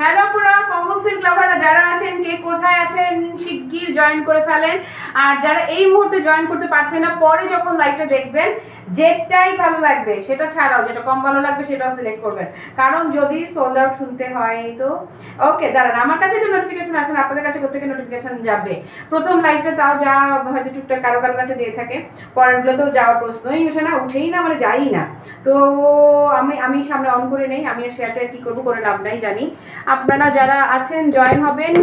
Hello পুরো কম্বল silk লাভাররা যারা আছেন, কে কোথায় আছেন শিগগির জয়েন করে ফেলেন। আর যারা এই মুহূর্তে জয়েন করতে পারছেন না, পরে যখন লাইভটা দেখবেন যেটাই ভালো লাগবে সেটা ছাড়াও যেটা কম ভালো লাগবে সেটাও সিলেক্ট করবেন, কারণ যদি সোল্ড আউট শুনতে হয় তো ওকে দাঁড়ান। আমার কাছে যে নোটিফিকেশন আসেন আপনাদের কাছে কোথেকে নোটিফিকেশন যাবে? প্রথম লাইভটা তাও যা হয়তো টুকটাক কারো কারো কাছে যেয়ে থাকে, পরেরগুলো তো যাওয়ার প্রশ্নই ওঠে না, উঠেই না, মানে যাই না। তো আমি সামনে অন করে নেই, আমি আর শেয়ারটা কি করবো, করে লাভ নাই জানি। আপনারা যারা আছেন জয়েন হবেন,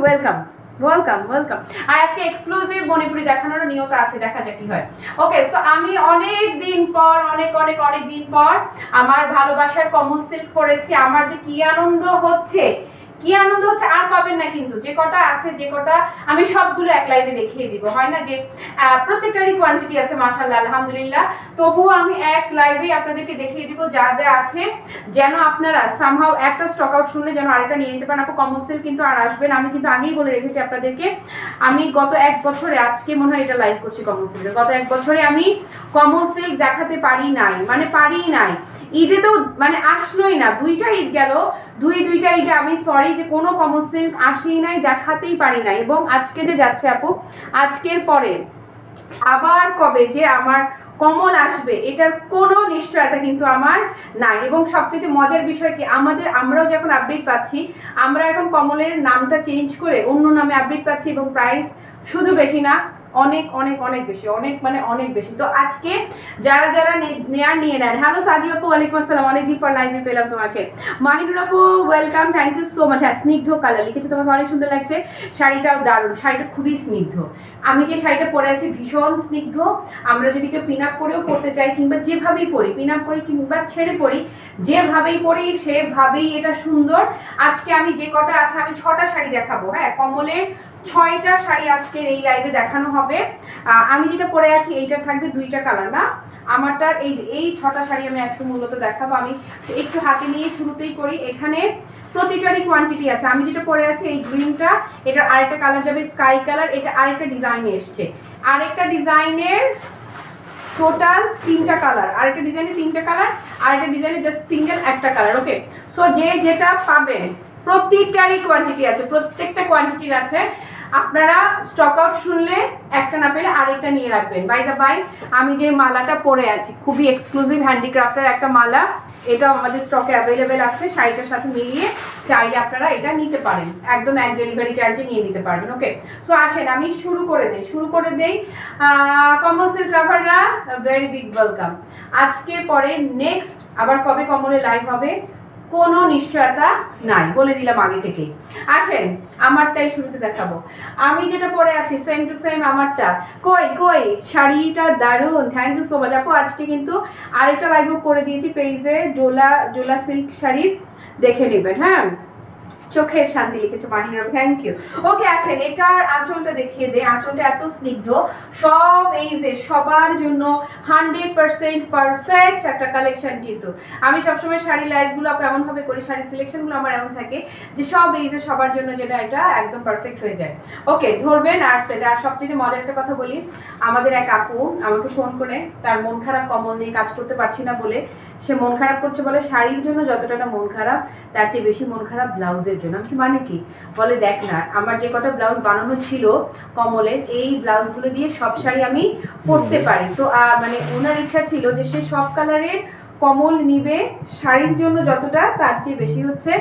ওয়েলকাম ওয়েলকাম ওয়েলকাম। আর আজকে এক্সক্লুসিভ মণিপুরি দেখানোর নিয়ত আছে, দেখা যাক কি হয়। ওকে, সো আমি অনেক দিন পর অনেক দিন পর আমার ভালোবাসার কমল সিল্ক পরেছি। আমার যে কি আনন্দ হচ্ছে আর পাবেন না, কিন্তু যে কটা আছে, যে কটা আমি সবগুলো এক লাইভে দেখিয়ে দিব। হয় না যে প্রত্যেকটারই কোয়ান্টিটি আছে মাশাআল্লাহ আলহামদুলিল্লাহ, তবুও আমি এক লাইভে আপনাদেরকে দেখিয়ে দিব যা যা আছে, যেন আপনারা সামহাও একটা স্টক আউট শুনলে যেন আরেকটা নিয়ে নিতে পারেন। আপু কমল সিল্ক কিন্তু আর আসবে না, আমি কিন্তু আগেই বলে রেখেছি আপনাদেরকে। আমি গত এক বছরে, আজকে মনে হয় এটা লাইভ করছি কমল সিল্কের, গত এক বছরে আমি কমল সিল্ক দেখাতে পারি নাই, মানে পারি নাই। ঈদে তো মানে আসলোই না, দুইটা ঈদ গেল, দুইটা ঈদে আমি সরি যে কোনো কমল সিল্ক আসেই নাই, দেখাতেই পারি নাই। এবং আজকে যে যাচ্ছে আপু, আজকের পরে আবার কবে যে আমার কমল আসবে এটার কোনো নিশ্চয়তা কিন্তু আমার নাই। এবং সবচেয়ে মজার বিষয় কি, আমরাও যখন আপডেট পাচ্ছি, আমরা এখন কমলের নামটা চেঞ্জ করে অন্য নামে আপডেট পাচ্ছি, এবং প্রাইস শুধু বেশি না, অনেক বেশি, অনেক বেশি। তো আজকে যারা যারা নেয়ার নিয়ে নেন। হ্যালো সাজি আপু, ওয়ালাইকুম আসসালাম, অনেকদিন পর লাইভে পেলাম তোমাকে। মাহিনুর আপু welcome, thank you so much. হ্যাঁ, স্নিগ্ধ কালার লিখেছে, তোমাকে অনেক সুন্দর লাগছে, শাড়িটাও দারুণ, শাড়িটা খুবই স্নিগ্ধ। আমি যে শাড়িটা পরে আছি ভীষণ স্নিগ্ধ। আমরা যদি কেউ পিন আপ করেও পরতে চাই, কিংবা যেভাবেই পরি, পিন আপ করি কিংবা ছেড়ে পরি, যেভাবেই পরি সেভাবেই এটা সুন্দর। আজকে আমি যে কটা আছে, আমি 6টা শাড়ি দেখাবো। হ্যাঁ, কমলের 6টা শাড়ি আজকের এই লাইভে দেখানো হবে। আমি যেটা পরে আছি এইটার থাকবে 2টা কালার, না আমারটার এই 6টা শাড়ি আমি আজকে মূলত দেখাবো। আমি একটু হাতে নিয়ে শুরুতেই করি। এখানে প্রতিটারই কোয়ান্টিটি আছে। আমি যেটা পরে আছি এই গ্রিনটা, এটার আরেকটা কালার যাবে স্কাই কালার, এটা আরেকটা ডিজাইনে এসছে, আরেকটা ডিজাইনের টোটাল 3টা কালার, আরেকটা ডিজাইনে 3টা কালার, আরেকটা ডিজাইনে জাস্ট সিঙ্গেল একটা কালার। ওকে, সো যে যেটা পাবেন প্রত্যেকটারই কোয়ান্টিটি আছে, প্রত্যেকটা কোয়ান্টিটির আছে। আপনারা স্টক আউট শুনলে একটা না পেলে আরেকটা নিয়ে রাখবেন। বাই দ্য বাই, আমি যে মালাটা পরে আছি খুবই এক্সক্লুসিভ হ্যান্ডিক্রাফটের একটা মালা, এটাও আমাদের স্টকে অ্যাভেলেবেল আছে। শাড়িটার সাথে মিলিয়ে চাইলে আপনারা এটা নিতে পারেন, একদম এক ডেলিভারি চার্জে নিয়ে নিতে পারবেন। ওকে, সো আসেন আমি শুরু করে দেই। কমল সিল্ক লাভাররা ভেরি বিগ ওয়েলকাম। আজকে পরে নেক্সট আবার কবে কমলে লাইভ হবে কোনো নিশ্চয়তা নাই, বলে দিলাম আগে থেকে। আসেন আমারটাই শুরুতে দেখাবো। আমি যেটা পরে আছি সেম টু সেম আমারটা। কই শাড়িটা দারুণ, থ্যাংক ইউ সো মাচ আপু। আজকে কিন্তু আরেকটা লাইভও করে দিয়েছি পেজে, ডোলা সিল্ক শাড়ির, দেখে নেবেন। হ্যাঁ, চোখের শান্তি লিখেছে মাহিনুর, থ্যাংক ইউ। ওকে, আসেন এটার আঁচলটা দেখিয়ে দে। আঁচলটা এত স্নিগ্ধ, সব এই যে সবার জন্য 100% পারফেক্ট একটা কালেকশন। কিন্তু আমি সবসময় শাড়ি লাইভগুলো এমনভাবে করি, শাড়ি সিলেকশনগুলো আমার এমন থাকে যে সব এই যে সবার জন্য যেটা এটা একদম পারফেক্ট হয়ে যায়। ওকে, ধরবেন। আর সেটা আর সবচেয়ে মজার একটা কথা বলি, আমাদের এক আপু আমাকে ফোন করে তার মন খারাপ, কমল নিয়ে কাজ করতে পারছি না বলে সে মন খারাপ করছে, বলে শাড়ির জন্য যতটা না মন খারাপ তার চেয়ে বেশি মন খারাপ ব্লাউজের জন্য। আমি মানে কি, বলে দেখ না, আমার যে কটা ব্লাউজ বানানো ছিল কমলের, এই ব্লাউজগুলো দিয়ে সব শাড়ি আমি পরতে পারি। তো মানে ওনার ইচ্ছা ছিল যে সে সব কালারের কমল নিবে শাড়ির জন্য যতটা, তার চেয়ে বেশি হচ্ছে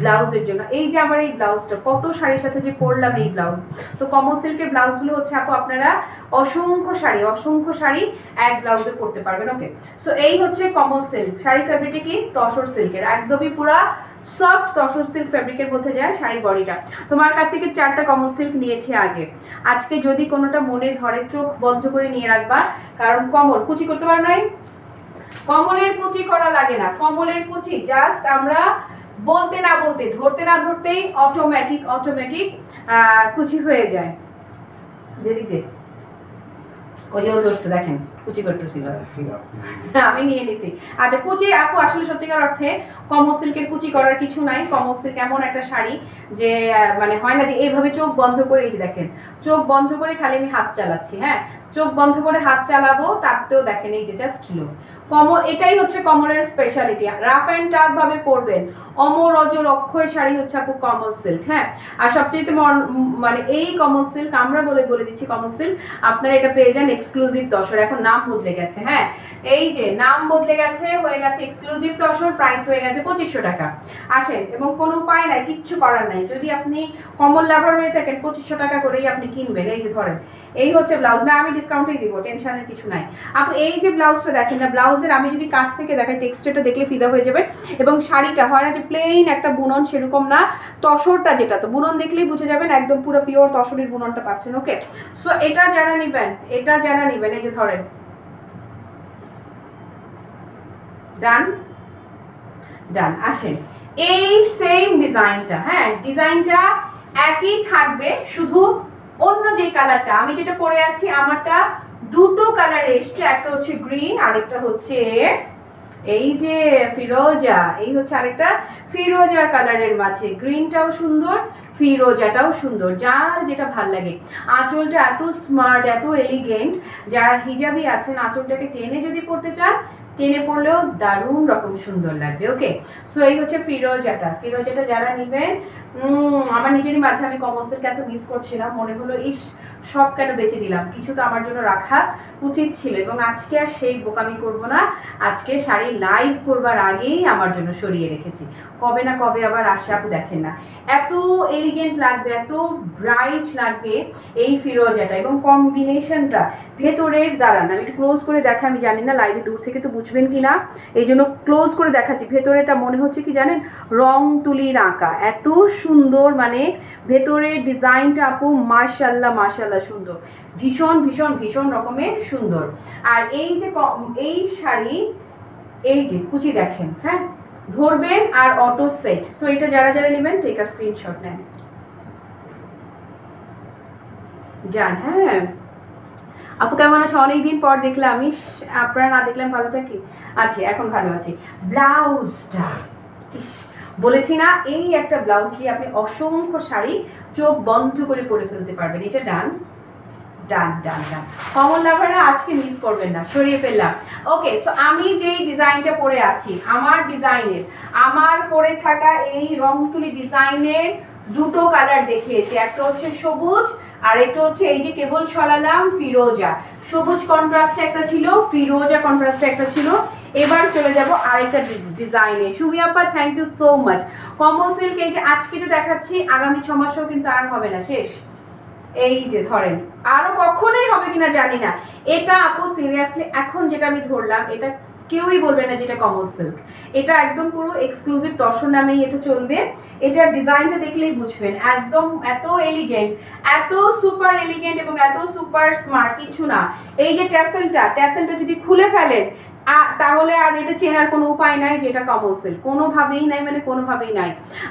ব্লাউজের জন্য। এই যে আমার এই ব্লাউজটা কত শাড়ির সাথে যে পরলাম এই ব্লাউজ। তো কমল সিল্কের ব্লাউজগুলো হচ্ছে আপু আপনারা অসংখ্য শাড়ি এক ব্লাউজে পরতে পারবেন। ওকে, সো এই হচ্ছে কমল সিল্ক শাড়ি। ফেব্রিকটা কি তসর সিল্কের, একদমই পুরা সফট তসর সিল্ক ফেব্রিকের মধ্যে যায় শাড়ির বডিটা। তোমার কাছ থেকে 4টা কমল সিল্ক নিয়েছি আগে, আজকে যদি কোনোটা মনে ধরে চোখ বন্ধ করে নিয়ে রাখবা, কারণ কমল কুচি করতে পারো নাই, কমলের কুচি করা লাগে না। কমলের কুচি জাস্ট আমরা বলতে না বলতে, ধরতে না ধরতেই অটোমেটিক কুচি হয়ে যায়। দেরিতে ওই যে ধরছে দেখেন, কুচি করতেছিল, আমি নিয়ে নিছি। আচ্ছা কুচি আপু আসলে সত্যিকার অর্থে কমল সিল্কের কুচি করার কিছু নাই। কমল সিল্ক এমন একটা শাড়ি যে মানে হয় না যে এইভাবে চোখ বন্ধ করে, এই যে দেখেন চোখ বন্ধ করে খালি আমি হাত চালাচ্ছি, হ্যাঁ চোখ বন্ধ করে হাত চালাবো, তারতেও দেখেন এই যে জাস্ট লো কমল। এটাই হচ্ছে কমলের স্পেশালিটি, রাফ অ্যান্ড টাফ ভাবে পরবেন। অমর অজর অক্ষয় শাড়ি হচ্ছে আপু কমল সিল্ক, হ্যাঁ। আর সবচেয়ে মানে এই কমল সিল্ক আমরা বলে দিচ্ছি কমল সিল্ক, আপনারা এটা পেয়ে যান এক্সক্লুসিভ তসর। এখন নাম বদলে গেছে, হ্যাঁ এই যে নাম বদলে গেছে, হয়ে গেছে এক্সক্লুসিভ তসর, প্রাইস হয়ে গেছে 2500 টাকা। আসেন, এবং কোনো উপায় নাই, কিচ্ছু করার নাই, যদি আপনি কমল লাভার হয়ে থাকেন 2500 টাকা করেই আপনি কিনবেন। এই যে ধরেন এই হচ্ছে ব্লাউজ, না আমি ডিসকাউন্টেই দিব, টেনশনের কিছু নাই আপু। এই যে ব্লাউজটা দেখেন না, ব্লাউজের আমি যদি কাছ থেকে দেখাই টেক্সচারটা দেখলে ফিদা হয়ে যাবে। এবং শাড়িটা হয় না যে প্লেন একটা বুনন, সেরকম না, তসরটা যেটা তো বুনন দেখলেই বুঝে যাবেন একদম পুরো পিওর তসরের বুননটা পাচ্ছেন। ওকে, সো এটা যারা নেবেন, এটা যারা নেবেন, এই যে ধরেন ডান ডান। আসেন, এই সেম ডিজাইনটা, হ্যাঁ ডিজাইনটা একই থাকবে, শুধু অন্য যে কালারটা আমি যেটা পরে আছি আমারটা দুটো কালারে এসছে, একটা হচ্ছে গ্রিন আর একটা হচ্ছে এই যে ফিরোজা, এই হচ্ছে আরেকটা ফিরোজা কালারের মাঝে, গ্রিনটাও সুন্দর ফিরোজাটাও সুন্দর, যার যেটা ভাল লাগে। আঁচলটা এত স্মার্ট, এত এলিগেন্ট, যারা হিজাবি আছেন আঁচলটাকে টেনে যদি পড়তে চান টেনে পড়লেও দারুণ রকম সুন্দর লাগবে। ওকে, সো এই হচ্ছে ফিরোজাটা। ফিরোজাটা যারা নেবেন, আমার নিজেরই মাঝে আমি কমল সিল্ক এত মিস করছিলাম, মনে হলো ইস সব কেন বেঁচে দিলাম, কিছু তো আমার জন্য রাখা উচিত ছিল। এবং আজকে আর সেই বোকামি করব না, আজকে শাড়ি লাইভ করবার আগেই আমার জন্য সরিয়ে রেখেছি। কবে না কবে আবার আসে আপু, দেখেন না এত এলিগেন্ট লাগবে, এত ব্রাইট লাগবে এই ফিরোজাটা, এবং কম্বিনেশনটা ভেতরের দাঁড়ান আমি একটু ক্লোজ করে দেখা, আমি জানি না লাইভে দূর থেকে তো বুঝবেন কি না, এই জন্য ক্লোজ করে দেখাচ্ছি। ভেতরেটা মনে হচ্ছে কি জানেন, রং তুলির আঁকা, এত সুন্দর, মানে ভেতরের ডিজাইনটা আপু মাশাল্লাহ মাশাল্লাহ সুন্দর, ভীষণ ভীষণ ভীষণ রকমের সুন্দর। আর এই যে এই শাড়ি, এই যে কুচি দেখেন, হ্যাঁ ধরবেন আর অটো সেট। সো এটা যারা যারা নেবেন টেক আ স্ক্রিনশট নেন যান। হ্যাঁ আপু কেমন আছে, অনেকদিন পর দেখলাম, আমি আপনারা না দেখলাম ভালো থাকি, আছি এখন ভালো আছি। ব্লাউজটা বলেছি না, এই একটা ব্লাউজ দিয়ে আপনি অসংখ্য শাড়ি চোখ বন্ধ করে পরে ফেলতে পারবেন। এটা ডান ডান ডান ডান, কমল লাভাররা আজকে মিস করবেন না, সরিয়ে ফেললাম। ওকে, সো আমি যেই ডিজাইনটা পরে আছি, আমার ডিজাইনের, আমার পরে থাকা এই রং তুলি ডিজাইনের দুটো কালার দেখিয়েছি, একটা হচ্ছে সবুজ আর একটা হচ্ছে এই যে কেবল ছড়ালাম ফিরোজা। সবুজ কন্ট্রাস্টে একটা ছিল, ফিরোজা কন্ট্রাস্টে একটা ছিল। এবার চলে যাব আরেকটা ডিজাইনে। সুমি আপা থ্যাংক ইউ সো মাচ। কমল সিল্ক এই যে আজকে যে দেখাচ্ছি, আগামী 6 মাসেও কিন্তু আর হবে না, শেষ। এই যে ধরেন, আরো কখনোই হবে কিনা জানি না। এটা আপু সিরিয়াসলি এখন যেটা আমি ধরলাম, এটা কেউই বলবে না যেটা কমল সিল্ক, এটা একদম পুরো এক্সক্লুসিভ দর্শন নামেই এটা চলবে। এটার ডিজাইনটা দেখলেই বুঝবেন, একদম এত এলিগেন্ট, এত সুপার এলিগেন্ট এবং এত সুপার স্মার্ট, কিছু না। এই যে ট্যাসেলটা যদি খুলে ফেলেন তাহলে আর এটা চেনার কোনো উপায় নাই যে এটা কমল সিল্ক, কোনোভাবেই নাই, মানে কোনোভাবেই নাই।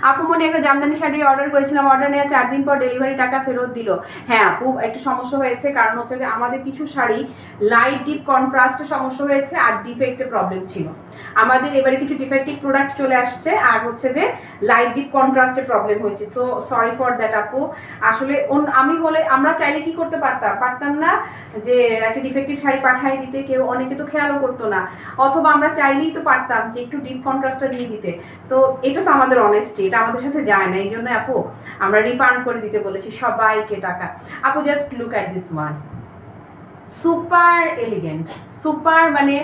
আপু মনে একটা জামদানি শাড়ি অর্ডার করেছিলাম, অর্ডার নেওয়ার 4 দিন পর ডেলিভারি টাকা ফেরত দিল। হ্যাঁ আপু একটু সমস্যা হয়েছে, কারণ হচ্ছে যে আমাদের কিছু শাড়ি লাইট ডিপ কন্ট্রাস্টে সমস্যা হয়েছে আর ডিফেক্টের প্রবলেম ছিল। আমাদের এবারে কিছু ডিফেক্টিভ প্রোডাক্ট চলে আসছে, আর হচ্ছে যে লাইট ডিপ কন্ট্রাস্টের প্রবলেম হয়েছে। সো সরি ফর দ্যাট আপু। আসলে আমি হলে আমরা চাইলে কি করতে পারতাম না যে একটা ডিফেক্টিভ শাড়ি পাঠিয়ে দিতে, কেউ অনেকে তো খেয়ালও করতো না, অথবা আমরা চাইলেই তো পারতাম যে একটু ডিপ কন্ট্রাস্টটা দিয়ে দিতে। তো এটা তো আমাদের অনেস্টি, এটা আমাদের সাথে যায় না, এই জন্য আপু আমরা রিফান্ড করে দিতে বলেছি সবাইকে টাকা। আপু just look at this one, super elegant, super মানে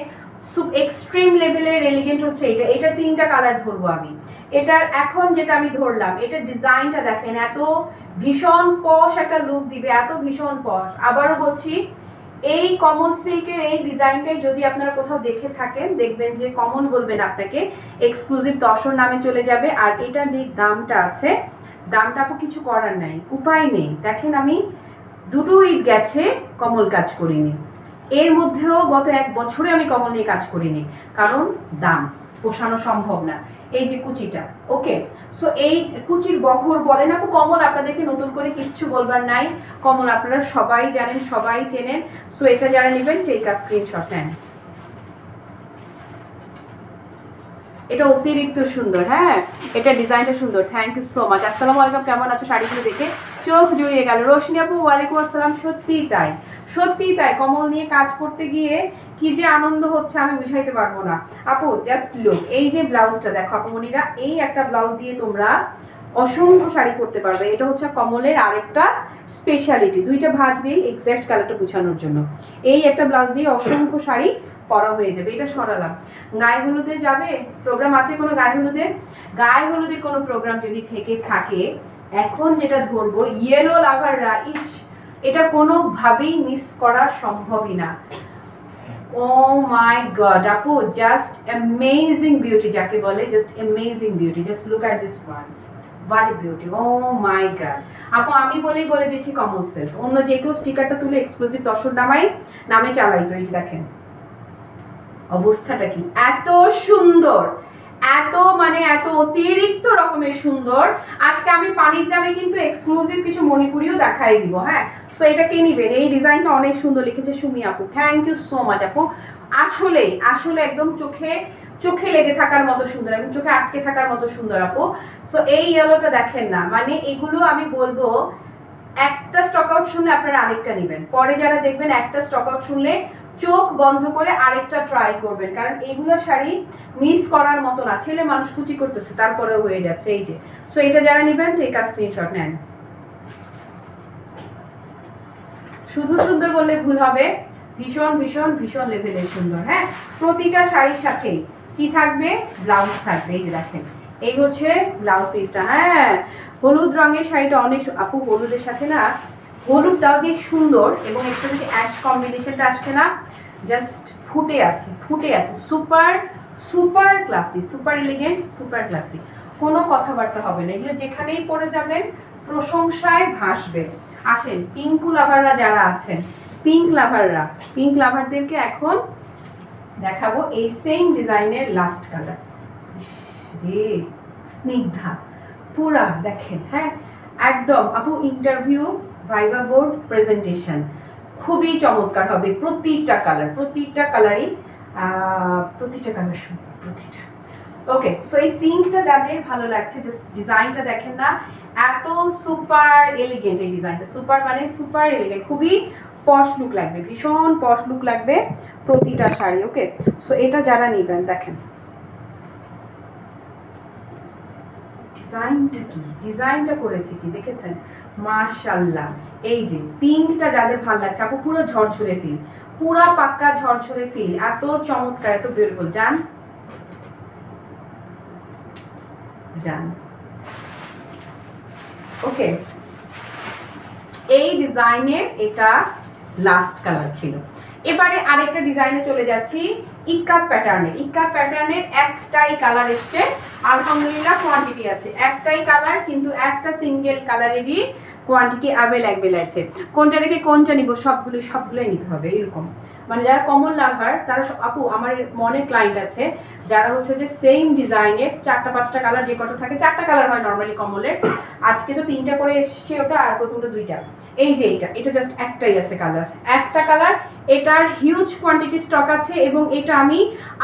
এক্সট্রিম লেভেলের এলিগেন্ট হচ্ছে এটা। এটা 3টা কালার ধরবো আমি, এটার এখন যেটা আমি ধরলাম, এটার ডিজাইনটা দেখেন, এত ভীষণ পশ একটা লুক দিবে, এত ভীষণ পশ। আবারও বলছি, এই কমল সিল্কের এই ডিজাইনটাই যদি আপনারা কোথাও দেখে থাকেন, দেখবেন যে কমল বলবেন আপনাকে, এক্সক্লুসিভ দর্শন নামে চলে যাবে। আর এটার যে দামটা আছে, দামটা আপু কিছু করার নাই, উপায় নেই। দেখেন আমি দুটো ঈদ গেছে কমল কাজ করিনি, এর মধ্যেও গত 1 বছরে আমি কমল নিয়ে কাজ করিনি, কারণ দাম। পোষানো সম্ভব না। এই যে কুচিটা, ওকে। সো এই কুচির বহর বলে না কমল, আপনাদেরকে নতুন করে কিচ্ছু বলবার নাই, কমল আপনারা সবাই জানেন, সবাই চেনেন। সো এটা যারা নেবেন টেক আ স্ক্রিনশট নেন। এটা অতিরিক্ত সুন্দর, হ্যাঁ এটা ডিজাইনটা সুন্দর। Thank you so much. আসসালামু আলাইকুম, কেমন আছো? শাড়িগুলো দেখে চোখ জুড়িয়ে গেল। রোশনি আপু ওয়ালাইকুম আসসালাম। সত্যিই তাই, সত্যিই তাই, কমল নিয়ে কাজ করতে গিয়ে কি যে আনন্দ হচ্ছে আমি বুঝাইতে পারবো না। আপু জাস্ট লুক, এই যে ব্লাউজটা দেখো আপুমনিরা, এই একটা ব্লাউজ দিয়ে তোমরা অসংখ্য শাড়ি করতে পারবে। এটা হচ্ছে কমলের আরেকটা স্পেশালিটি, দুইটা ভাঁজ দিয়ে এক্স্যাক্ট কালারটা বোঝানোর জন্য এই একটা ব্লাউজ দিয়ে অসংখ্য শাড়ি পরা হয়ে যাবে। এটা সরালাম। গায়ে হলুদে যাবে, প্রোগ্রাম আছে কোনো গায়ে হলুদে? গায়ে হলুদে কোনো প্রোগ্রাম যদি থেকে থাকে, এখন যেটা ধরবো ইয়েলো লাভাররা, ইস এটা কোনোভাবেই মিস করা সম্ভবই না। ও মাই গড আপু, জাস্ট অ্যামেজিং বিউটি যাকে বলে, just amazing beauty. Just look at this one, what a beauty, oh my god. আপু আমি বলে দিচ্ছি কমল সেলফ, অন্য যে কেউ স্টিকারটা তুলে এক্সক্লুসিভ দর্শক নামে চালাইতো। এই যে দেখেন অবস্থাটা কি, এত সুন্দর, এত মানে এত অতিরিক্ত রকমের সুন্দর। আজকে আমি পানির দামে কিন্তু এক্সক্লুসিভ কিছু মণিপুরিও দেখাই দিব, হ্যাঁ। সো এটা কে নিবেন? এই ডিজাইনটা অনেক সুন্দর লিখেছে সুমি আপু, থ্যাংক ইউ সো মাচ আপু। আসলে আসলে একদম চোখে লেগে থাকার মতো সুন্দর, একদম চোখে আটকে থাকার মতো সুন্দর আপু। সো এই ইয়েলোটা দেখেন না, মানে এগুলো আমি বলবো একটা স্টক আউট শুনলে আপনারা আরেকটা নেবেন, পরে যারা দেখবেন একটা স্টক আউট শুনলে চোখ বন্ধ করে আরেকটা ট্রাই করবেন, কারণ এগুলো শাড়ি মিস করার মতো না। ছেলে মানুষ কুচি করতেছে তারপরেও হয়ে যাচ্ছে, এই যে। সো এটা যারা নেবেন টেক আ স্ক্রিনশট নেন। শুধু সুন্দর বললে ভুল হবে, ভীষণ ভীষণ ভীষণ লেভেলের সুন্দর, হ্যাঁ। প্রতিটা শাড়ির সাথে কি থাকবে? ব্লাউজ থাকবে। এই যে দেখেন এই হচ্ছে ব্লাউজ পিসটা, হ্যাঁ। হলুদ রঙের শাড়িটা অনেক আপু, হলুদের সাথে না হলুদটাও যে সুন্দর, এবং একটু যদি অ্যাশ কম্বিনেশনটা আসছে না, জাস্ট ফুটে আছে, ফুটে আছে। Super super classy, super elegant, super classy, কোনো কথাবার্তা হবে না। এগুলো যেখানেই পরে যাবেন প্রশংসায় ভাসবে। আসেন পিঙ্কু লাভাররা যারা আছেন, পিঙ্ক লাভারদেরকে এখন দেখাবো এই সেম ডিজাইনের লাস্ট কালার। রে স্নিগ্ধা পুরা দেখেন, হ্যাঁ একদম আপু ইন্টারভিউ ভাইবা বোর্ড প্রেজেন্টেশন খুবই চমৎকার হবে। প্রতিটা কালারই প্রতিটা কালার সুন্দর, প্রতিটা। ওকে, সো এই পিঙ্কটা যাদের ভালো লাগছে, জাস্ট ডিজাইনটা দেখেন না, এত সুপার এলিগেন্ট এই ডিজাইনটা, সুপার মানে সুপার এলিগেন্ট, খুবই পশ লুক লাগবে, ভীষণ পশ লুক লাগবে প্রতিটা শাড়ি। ওকে, সো এটা যারা নেবেন দেখেন ডিজাইনটা কি, ডিজাইনটা করেছে কি দেখেছেন, মাশাআল্লাহ। এই যে পিঙ্কটা যাদের ভালো লাগছে আপু, পুরো ঝরঝরে ফিল, পুরা পাক্কা ঝরঝরে ফিল, এত চমৎকার, এত বিউটিফুল। ডান ডান, ওকে। এই ডিজাইনে এটা লাস্ট কালার ছিল। এবারে আরেকটা ডিজাইনে চলে যাচ্ছি, ইক্কাত প্যাটার্নের একটাই কালার এসছে, আলহামদুলিল্লাহ কোয়ান্টিটি আছে, একটাই কালার, কিন্তু একটা সিঙ্গেল কালারেরই কোয়ান্টিটি অ্যাভেলেবেল আছে। কোনটা রেখে কোনটা নিব, সবগুলোই নিতে হবে এরকম। মানে যারা কমল লাভার তারা আপু, আমার মনে ক্লায়েন্ট আছে যারা হচ্ছে যে সেম ডিজাইনের 4টা-5টা কালার, যে কত থাকে 4টা কালার হয় নর্মালি কমলের, আজকে তো 3টা করে এসছে ওটা, আর প্রথমটা 2টা। এই যে এটা জাস্ট একটাই আছে কালার, একটা কালার, এটার হিউজ কোয়ান্টিটি স্টক আছে, এবং এটা আমি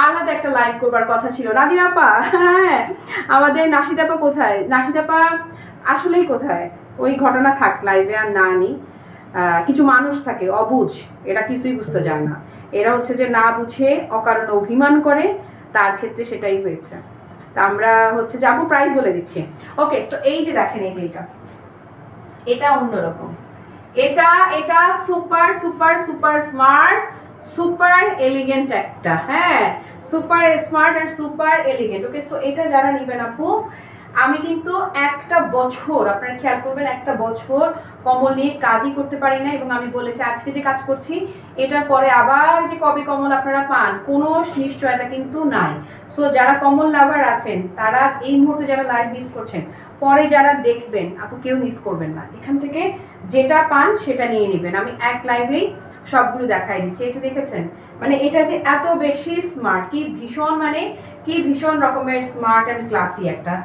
আলাদা একটা লাইভ করবার কথা ছিল। নাদিরা আপা, হ্যাঁ আমাদের নাশিদ আপা কোথায়? নাশিদ আপা আসলেই কোথায়? ওই ঘটনা থাক লাইভে আর না নি। কিছু মানুষ থাকে অবুঝ, এরা কিছুই বুঝতে চায় না, এরা হচ্ছে যে না বুঝে অকারণে অভিমান করে, তার ক্ষেত্রে সেটাই হয়েছে। তা আমরা হচ্ছে যাবো, প্রাইস বলে দিচ্ছি। ওকে, সো এই যে দেখেন, এই যে এটা অন্যরকম, এটা super super super smart, super elegant একটা, হ্যাঁ সুপার স্মার্ট আর সুপার এলিগেন্ট। ওকে, সো এটা যারা নিবেন আপু, আমি কিন্তু একটা বছর, আপনারা খেয়াল করবেন, একটা বছর কমল নিয়ে কাজই করতে পারি না, এবং আমি বলেছি আজকে যে কাজ করছি এটার পরে আবার যে কবে কমল আপনারা পান কোনো নিশ্চয়তা কিন্তু নাই। সো যারা কমল লাভার আছেন তারা এই মুহূর্তে যারা লাইভ মিস করছেন, পরে যারা দেখবেন আপু কেউ মিস করবেন না, এখান থেকে যেটা পান সেটা নিয়ে নেবেন। আমি এক লাইভেই সবগুলো দেখাই দিচ্ছি। এটা দেখেছেন, মানে এটা যে এত বেশি স্মার্ট, কি ভীষণ, মানে কি ভীষণ রকমের স্মার্ট অ্যান্ড ক্লাসি একটা।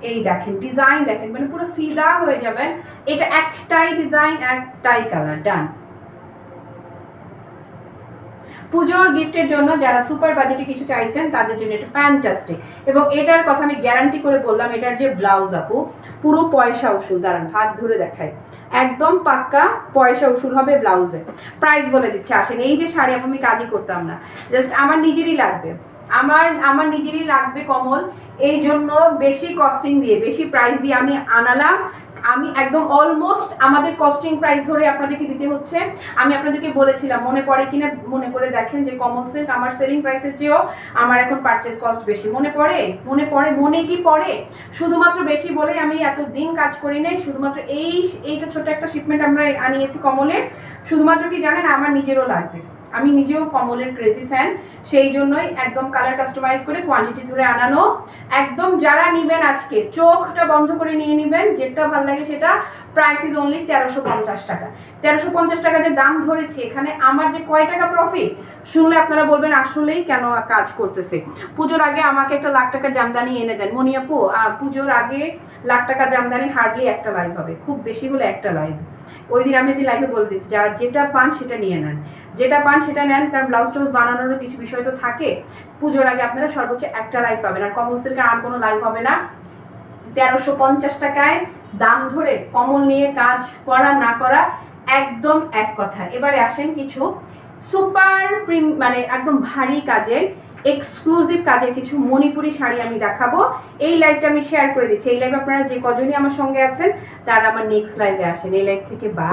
এই দেখেন ডিজাইন দেখেন, মানে পুরো ফিদা হয়ে যাবেন। এটা একটাই ডিজাইন, একটাই কালার, ডান। পুজোর গিফটের জন্য যারা সুপার বাজেটে কিছু চাইছেন তাদের জন্য এটা ফ্যান্টাস্টিক। এবং এটার কথা আমি গ্যারান্টি করে বললাম, এটার যে ব্লাউজ আপু পুরো পয়সা উসুল, দাঁড়ান ভাঁজ ধরে দেখায়, একদম পাক্কা পয়সা উসুল হবে ব্লাউজে। প্রাইস বলে দিচ্ছে, আসেন। এই যে শাড়ি আপু আমি কাজই করতাম না, জাস্ট আমার নিজেরই লাগবে, আমার নিজেরই লাগবে কমল, এই জন্য বেশি কস্টিং দিয়ে বেশি প্রাইস দিয়ে আমি আনালাম। আমি একদম অলমোস্ট আমাদের কস্টিং প্রাইস ধরে আপনাদেরকে দিতে হচ্ছে। আমি আপনাদেরকে বলেছিলাম, মনে পড়ে কিনা মনে করে দেখেন, যে কমল সিল্ক আমার সেলিং প্রাইসের চেয়েও আমার এখন পারচেস কস্ট বেশি। মনে পড়ে মনে কি পড়ে? শুধুমাত্র বেশি বলেই আমি এত দিন কাজ করি নাই, শুধুমাত্র এইটা ছোট একটা শিপমেন্ট আমরা আনিয়েছি কমলের। শুধুমাত্র কি জানেন, আমার নিজেরও লাগবে, আমি নিজেও কমলের ক্রেজি ফ্যান, সেই জন্যই একদম কালার কাস্টমাইজ করে কোয়ান্টিটি ধরে আনানো। একদম যারা নেবেন আজকে চোখটা বন্ধ করে নিয়ে নেবেন, যেটা ভালো লাগে সেটা। প্রাইস ইজ অনলি 1350 টাকা। 1350 টাকা যে দাম ধরেছি, এখানে আমার যে কয় টাকা প্রফিট শুনলে আপনারা বলবেন আসলেই কেন কাজ করতেছে। পুজোর আগে আমাকে একটা লাখ টাকার জামদানি এনে দেন মনি আপু। পুজোর আগে লাখ টাকার জামদানি হার্ডলি একটা লাইভ হবে, খুব বেশি হলে একটা লাইভ। ওই দিন আমি লাইভে বলে দিচ্ছি, যারা যেটা পান সেটা নিয়ে নেন, যেটা পান সেটা নেন, কারণ ব্লাউজ টাউজ বানানোরও কিছু বিষয় তো থাকে। পুজোর আগে আপনারা সর্বোচ্চ একটা লাইভ পাবেন, আর কমল সিল্কের আর কোনো লাইভ হবে না। 1350 টাকায় দাম ধরে কমল নিয়ে কাজ করা না করা একদম এক কথা। এবারে আসেন কিছু সুপার মানে একদম ভারী কাজের এক্সক্লুসিভ কাজের কিছু মণিপুরি শাড়ি আমি দেখাবো। এই লাইভটা আমি শেয়ার করে দিচ্ছি। এই লাইভ আপনারা যে কজনই আমার সঙ্গে আছেন তারা আমার নেক্সট লাইভে আসেন। এই লাইভ থেকে বা